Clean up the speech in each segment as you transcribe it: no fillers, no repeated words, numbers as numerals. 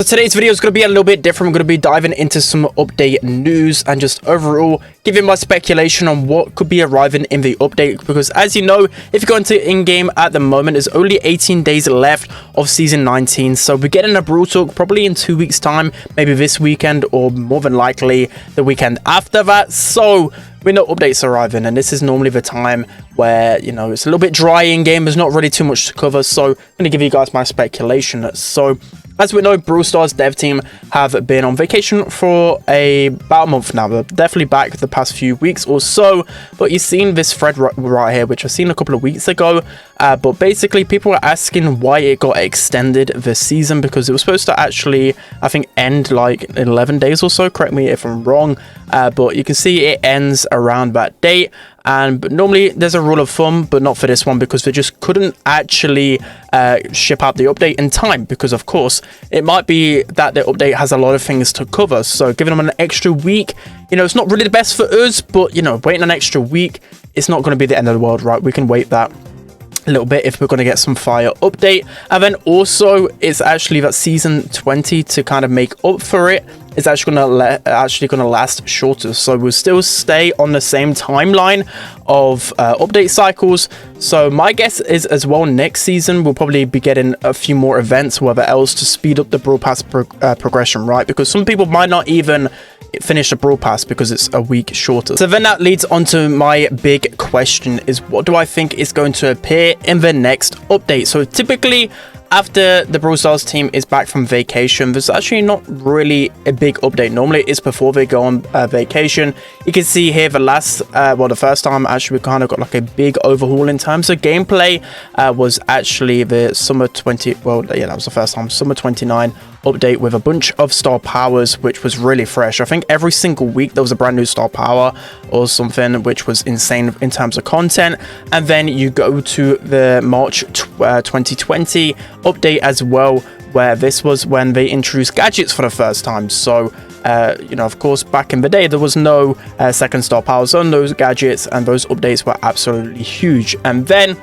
So today's video is going to be a little bit different. We're going to be diving into some update news and just overall giving my speculation on what could be arriving in the update, because as you know, if you go into in-game at the moment, there's only 18 days left of season 19, so we're getting a Brawl talk probably in 2 weeks time, maybe this weekend or more than likely the weekend after that. So we know updates are arriving, and this is normally the time where, you know, it's a little bit dry in game, there's not really too much to cover, so I'm going to give you guys my speculation. So as we know, Brawl Stars dev team have been on vacation for about a month now. They're definitely back the past few weeks or so, but you've seen this thread right here, which I've seen a couple of weeks ago, but basically people are asking why it got extended this season, because it was supposed to actually, I think, end like in 11 days or so, correct me if I'm wrong, but you can see it ends around that date. But normally there's a rule of thumb, but not for this one, because they just couldn't actually ship out the update in time, because of course it might be that the update has a lot of things to cover. So giving them an extra week, you know, it's not really the best for us, but you know, waiting an extra week, it's not going to be the end of the world, right? We can wait that a little bit if we're going to get some fire update. And then also it's actually that season 20, to kind of make up for it, is actually going to last shorter, so we'll still stay on the same timeline of update cycles. So my guess is as well, next season we'll probably be getting a few more events, whatever else, to speed up the Brawl Pass progression, right? Because some people might not even finish the Brawl Pass because it's a week shorter. So then that leads on to my big question, is what do I think is going to appear in the next update? So typically after the Brawl Stars team is back from vacation, there's actually not really a big update. Normally it's before they go on vacation. You can see here the first time actually we kind of got like a big overhaul in terms of gameplay was actually the summer 20, that was the first time, summer 29 update with a bunch of star powers, which was really fresh. I think every single week there was a brand new star power or something, which was insane in terms of content. And then you go to the March 2020 update as well, where this was when they introduced gadgets for the first time. So you know, of course, back in the day there was no second star powers on those gadgets, and those updates were absolutely huge. And then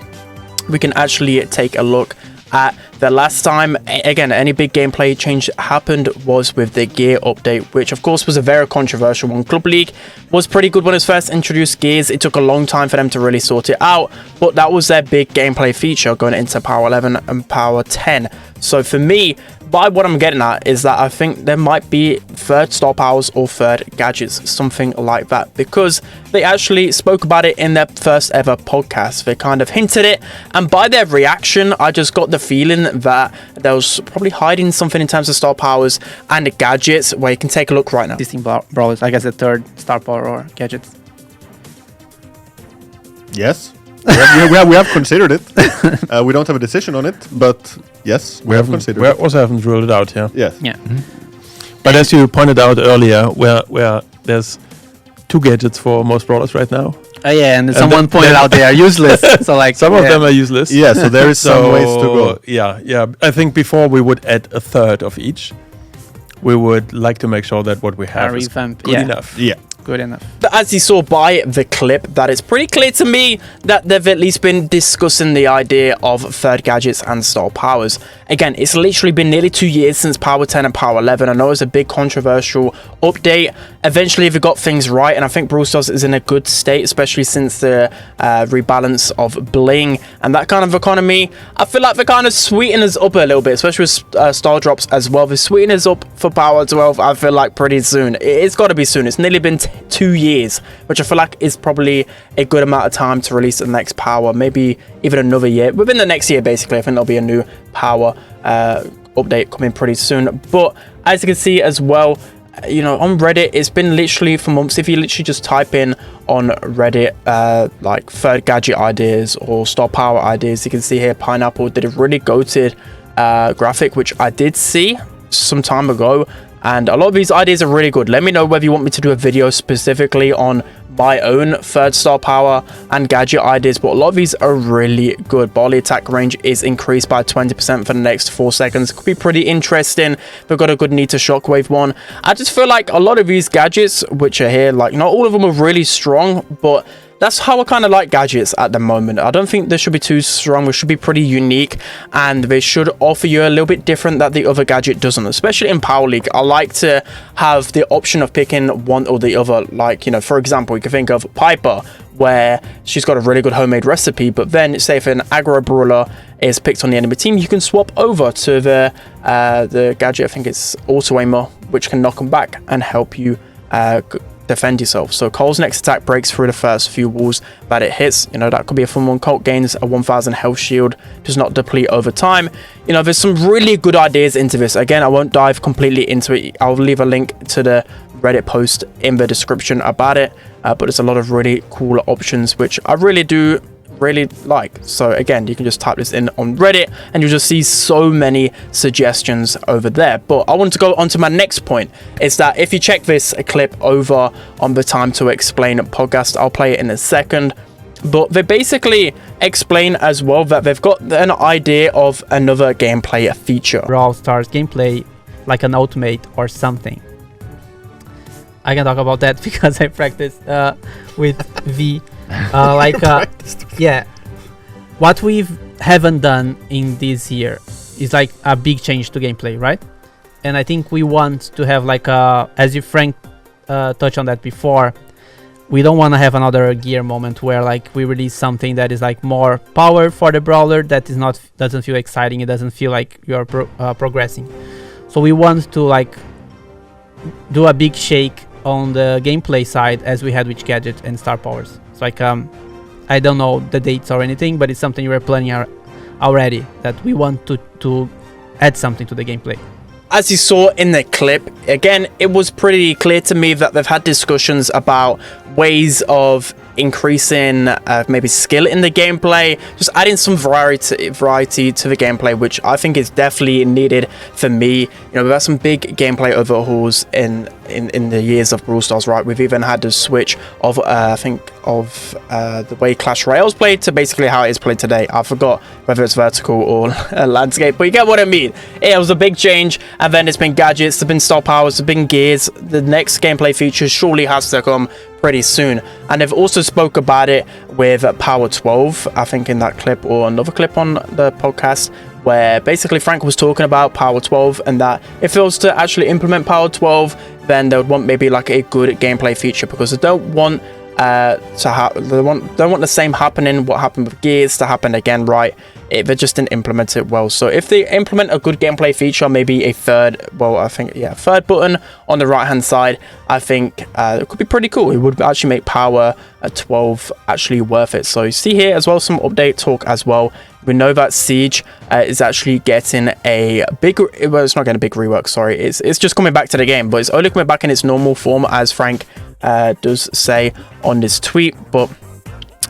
we can actually take a look at the last time, again, any big gameplay change happened was with the gear update, which of course was a very controversial one. Club League was pretty good when it was first introduced gears. It took a long time for them to really sort it out, but that was their big gameplay feature going into Power 11 and Power 10. So for me, by what I'm getting at is that I think there might be third star powers or third gadgets, something like that, because they actually spoke about it in their first ever podcast. They kind of hinted it, and by their reaction, I just got the feeling that they was probably hiding something in terms of star powers and the gadgets, where you can take a look right now. Existing brawlers, I guess the third star power or gadgets. Yes. we have considered it. We don't have a decision on it, but yes, we have considered it. We also haven't ruled it out, yeah. Yes. Yeah. Mm-hmm. But as you pointed out earlier, where there's 2 gadgets for most brawlers right now. Oh yeah, and someone pointed out they are useless. So like some of them are useless. Yeah, so there is some ways to go. Yeah. I think before we would add a third of each, we would like to make sure that what we have is good enough. Yeah. Good enough. But as you saw by the clip, that it's pretty clear to me that they've at least been discussing the idea of third gadgets and star powers. Again, it's literally been nearly 2 years since Power 10 and Power 11. I know it's a big controversial update. Eventually they got things right, and I think Brawl Stars is in a good state, especially since the rebalance of bling and that kind of economy. I feel like they kind of sweeten us up a little bit, especially with star drops as well. They sweeten us up for Power 12, I feel like, pretty soon. It's got to be soon. It's nearly been 2 years, which I feel like is probably a good amount of time to release the next Power, maybe even another year. Within the next year, basically, I think there'll be a new Power update coming pretty soon. But as you can see as well, you know, on Reddit, it's been literally for months. If you literally just type in on Reddit like third gadget ideas or star power ideas, you can see here Pineapple did a really goated graphic, which I did see some time ago, and a lot of these ideas are really good. Let me know whether you want me to do a video specifically on my own third star power and gadget ideas, but a lot of these are really good. Barley attack range is increased by 20% for the next 4 seconds. Could be pretty interesting. They've got a good need to shockwave one. I just feel like a lot of these gadgets which are here, like not all of them are really strong, but that's how I kind of like gadgets at the moment. I don't think they should be too strong. They should be pretty unique, and they should offer you a little bit different that the other gadget doesn't, especially in Power League. I like to have the option of picking one or the other. Like, you know, for example, you can think of Piper, where she's got a really good homemade recipe, but then say if an aggro brawler is picked on the enemy team, you can swap over to the gadget, I think it's auto aimer, which can knock them back and help you defend yourself. So Cole's next attack breaks through the first few walls that it hits. You know, that could be a fun one. Colt gains a 1000 health shield, does not deplete over time. You know, there's some really good ideas into this. Again, I won't dive completely into it. I'll leave a link to the Reddit post in the description about it, but there's a lot of really cool options which I really like. So again, you can just type this in on Reddit and you'll just see so many suggestions over there. But I want to go on to my next point, is that if you check this clip over on the Time to Explain podcast, I'll play it in a second, but they basically explain as well that they've got an idea of another gameplay feature. Brawl Stars gameplay like an ultimate or something. I can talk about that because I practiced with V. Yeah, what we haven't done in this year is like a big change to gameplay, right? And I think we want to have like as you Frank touched on that before, we don't want to have another gear moment where like we release something that is like more power for the brawler that is not, doesn't feel exciting, it doesn't feel like you're progressing. So we want to like do a big shake on the gameplay side as we had with gadget and star powers. It's like I don't know the dates or anything, but it's something we're planning already, that we want to add something to the gameplay. As you saw in the clip, again, it was pretty clear to me that they've had discussions about ways of increasing maybe skill in the gameplay, just adding some variety to the gameplay, which I think is definitely needed for me. You know, we've had some big gameplay overhauls in the years of Brawl Stars, right? We've even had the switch of I think of the way Clash Royale's played to basically how it is played today. I forgot whether it's vertical or landscape, but you get what I mean. It was a big change, and then it's been gadgets, there's been star powers, there's been gears. The next gameplay feature surely has to come pretty soon, and they've also spoke about it with Power 12, I think in that clip or another clip on the podcast, where basically Frank was talking about Power 12 and that if it was to actually implement Power 12, then they would want maybe like a good gameplay feature, because they don't want they want the same happening, what happened with gears, to happen again, right? They just didn't implement it well. So if they implement a good gameplay feature, maybe a third button on the right hand side, I think it could be pretty cool. It would actually make Power 12 actually worth it. So you see here as well some update talk as well. We know that Siege is actually getting a big, well, it's not getting a big rework, sorry, it's just coming back to the game, but it's only coming back in its normal form, as Frank does say on this tweet. But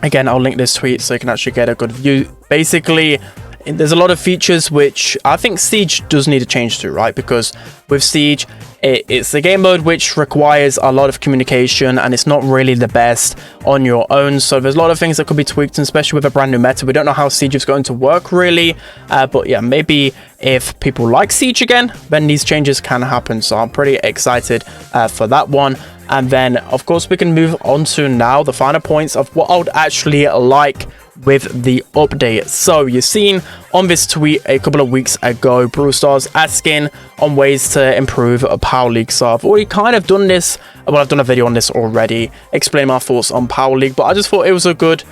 again, I'll link this tweet so you can actually get a good view. Basically, there's a lot of features which I think Siege does need to change to, right? Because with Siege, it's a game mode which requires a lot of communication, and it's not really the best on your own. So there's a lot of things that could be tweaked, and especially with a brand new meta. We don't know how Siege is going to work really, but yeah, maybe if people like Siege again, then these changes can happen. So I'm pretty excited for that one. And then of course we can move on to now the final points of what I would actually like with the update. So you've seen on this tweet a couple of weeks ago, Brawl Stars asking on ways to improve a Power League. So I've already kind of done this, well, I've done a video on this already, explaining my thoughts on Power League, but I just thought it was a good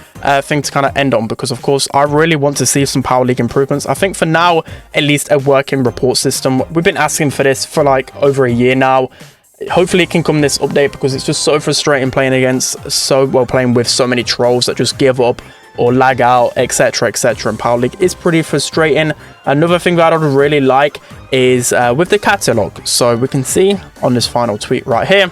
thing to kind of end on, because of course I really want to see some Power League improvements. I think for now, at least a working report system. We've been asking for this for like over a year now. Hopefully it can come this update, because it's just so frustrating playing with so many trolls that just give up or lag out, etc, and Power League is pretty frustrating. Another thing that I would really like is with the catalog. So we can see on this final tweet right here,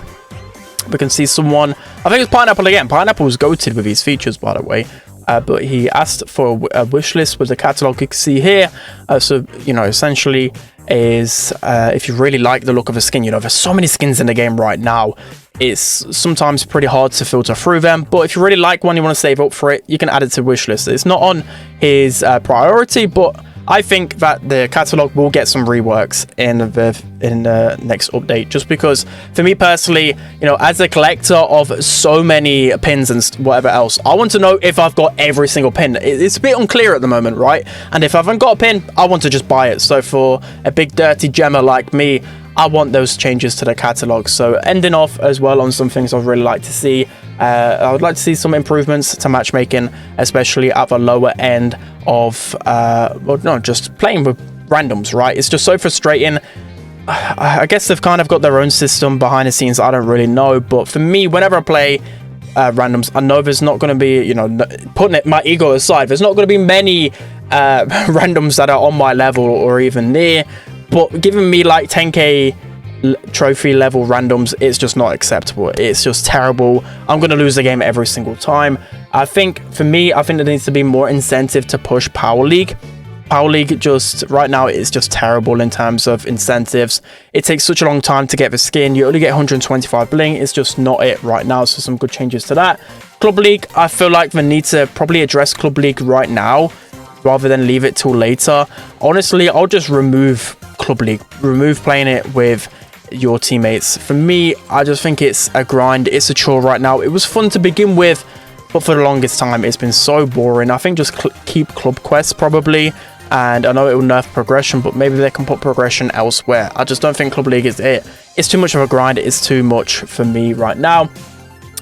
we can see someone, I think it's Pineapple again. Pineapple was goated with these features, by the way, but he asked for a wish list with the catalog. You can see here, so you know, essentially is if you really like the look of a skin, you know, there's so many skins in the game right now, it's sometimes pretty hard to filter through them, but if you really like one, you want to save up for it, you can add it to wish list. It's not on his priority, but I think that the catalog will get some reworks in the next update, just because for me personally, you know, as a collector of so many pins and whatever else, I want to know if I've got every single pin. It's a bit unclear at the moment, right? And if I haven't got a pin, I want to just buy it. So for a big dirty gemmer like me, I want those changes to the catalog. So ending off as well on some things I'd really like to see. I would like to see some improvements to matchmaking, especially at the lower end of, well, no, just playing with randoms, right? It's just so frustrating. I guess they've kind of got their own system behind the scenes. I don't really know. But for me, whenever I play randoms, I know there's not going to be, you know, putting my ego aside, there's not going to be many randoms that are on my level or even near. But giving me like 10k trophy level randoms, it's just not acceptable. It's just terrible. I'm going to lose the game every single time. I think for me, I think there needs to be more incentive to push Power League. Power League just right now is just terrible in terms of incentives. It takes such a long time to get the skin. You only get 125 bling. It's just not it right now. So some good changes to that. Club League, I feel like they need to probably address Club League right now rather than leave it till later. Honestly, I'll just remove Club League. Remove playing it with your teammates. For me, I just think it's a grind. It's a chore right now. It was fun to begin with, but for the longest time, it's been so boring. I think just keep Club Quests probably. And I know it will nerf progression, but maybe they can put progression elsewhere. I just don't think Club League is it. It's too much of a grind. It's too much for me right now.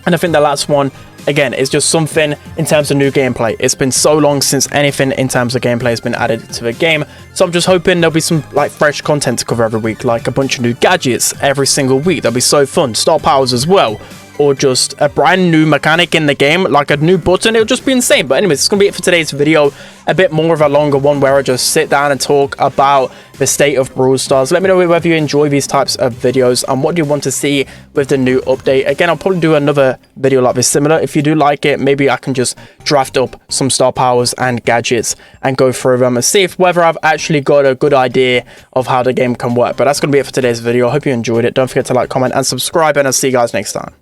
And I think the last one, again, is just something in terms of new gameplay. It's been so long since anything in terms of gameplay has been added to the game. So I'm just hoping there'll be some like fresh content to cover every week, like a bunch of new gadgets every single week. That'll be so fun. Star powers as well. Or just a brand new mechanic in the game, like a new button. It'll just be insane. But anyways, it's gonna be it for today's video. A bit more of a longer one where I just sit down and talk about the state of Brawl Stars. Let me know whether you enjoy these types of videos and what do you want to see with the new update. Again, I'll probably do another video like this similar. If you do like it, maybe I can just draft up some star powers and gadgets and go through them and see if whether I've actually got a good idea of how the game can work. But that's gonna be it for today's video. I hope you enjoyed it. Don't forget to like, comment, and subscribe, and I'll see you guys next time.